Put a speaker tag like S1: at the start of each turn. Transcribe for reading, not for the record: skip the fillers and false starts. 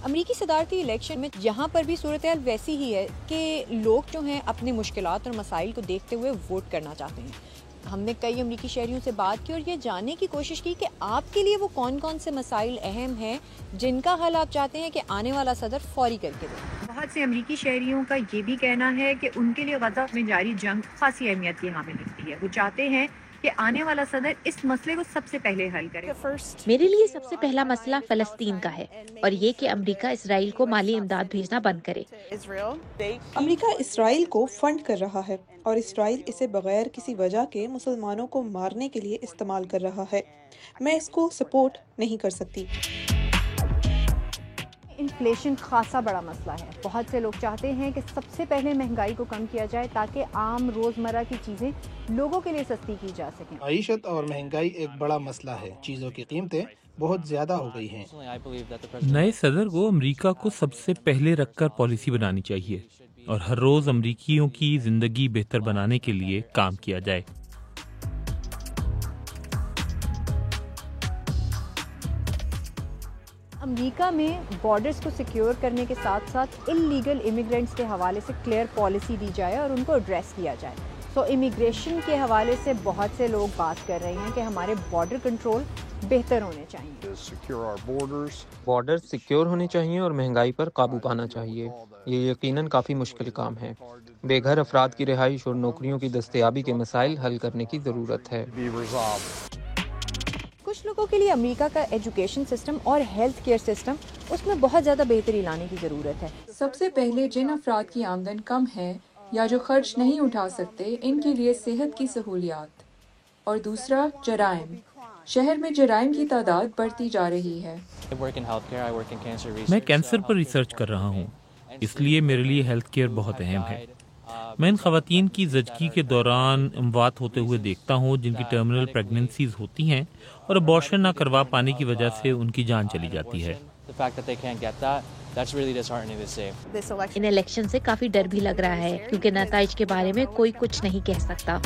S1: امریکی صدارتی الیکشن میں جہاں پر بھی صورتحال ویسی ہی ہے کہ لوگ جو ہیں اپنے مشکلات اور مسائل کو دیکھتے ہوئے ووٹ کرنا چاہتے ہیں. ہم نے کئی امریکی شہریوں سے بات کی اور یہ جاننے کی کوشش کی کہ آپ کے لیے وہ کون کون سے مسائل اہم ہیں جن کا حل آپ چاہتے ہیں کہ آنے والا صدر فوری کر کے دے. بہت سے امریکی شہریوں کا یہ بھی کہنا ہے کہ ان کے لیے غزہ میں جاری جنگ خاصی اہمیت کی حامل ہوتی ہے. وہ چاہتے ہیں کہ آنے والا صدر اس مسئلے کو سب سے پہلے حل کرے.
S2: میرے لیے سب سے پہلا مسئلہ فلسطین کا ہے اور یہ کہ امریکہ اسرائیل کو مالی امداد بھیجنا بند کرے.
S3: امریکہ اسرائیل کو فنڈ کر رہا ہے اور اسرائیل اسے بغیر کسی وجہ کے مسلمانوں کو مارنے کے لیے استعمال کر رہا ہے. میں اس کو سپورٹ نہیں کر سکتی.
S1: انفلیشن خاصا بڑا مسئلہ ہے. بہت سے لوگ چاہتے ہیں کہ سب سے پہلے مہنگائی کو کم کیا جائے تاکہ عام روزمرہ کی چیزیں لوگوں کے لیے سستی کی جا سکیں.
S4: معیشت اور مہنگائی ایک بڑا مسئلہ ہے. چیزوں کی قیمتیں بہت زیادہ ہو گئی ہیں.
S5: نئے صدر کو امریکہ کو سب سے پہلے رکھ کر پالیسی بنانی چاہیے اور ہر روز امریکیوں کی زندگی بہتر بنانے کے لیے کام کیا جائے.
S1: امریکہ میں بارڈرز کو سیکیور کرنے کے ساتھ ساتھ انلیگل امیگرینٹس کے حوالے سے کلیئر پالیسی دی جائے اور ان کو ایڈریس کیا جائے. سو امیگریشن کے حوالے سے بہت سے لوگ بات کر رہے ہیں کہ ہمارے بارڈر کنٹرول بہتر ہونے چاہیے.
S6: بارڈر سیکیور ہونے چاہیے اور مہنگائی پر قابو پانا چاہیے. یہ یقیناً کافی مشکل کام ہے. بے گھر افراد کی رہائش اور نوکریوں کی دستیابی کے مسائل حل کرنے کی ضرورت ہے.
S1: کچھ لوگوں کے لیے امریکہ کا ایجوکیشن سسٹم اور ہیلتھ کیئر سسٹم اس میں بہت زیادہ بہتری لانے کی ضرورت ہے.
S7: سب سے پہلے جن افراد کی آمدن کم ہے یا جو خرچ نہیں اٹھا سکتے ان کے لیے صحت کی سہولیات. اور دوسرا جرائم. شہر میں جرائم کی تعداد بڑھتی جا رہی ہے.
S5: میں کینسر پر ریسرچ کر رہا ہوں، اس لیے میرے لیے ہیلتھ کیئر بہت اہم ہے. میں ان خواتین کی زچگی کے دوران اموات ہوتے ہوئے دیکھتا ہوں جن کی ٹرمینل پریگننسیز ہوتی ہیں اور ابارشن نہ کروا پانے کی وجہ سے ان کی جان چلی جاتی ہے.
S2: ان الیکشن سے کافی ڈر بھی لگ رہا ہے کیونکہ نتائج کے بارے میں کوئی کچھ نہیں کہہ سکتا.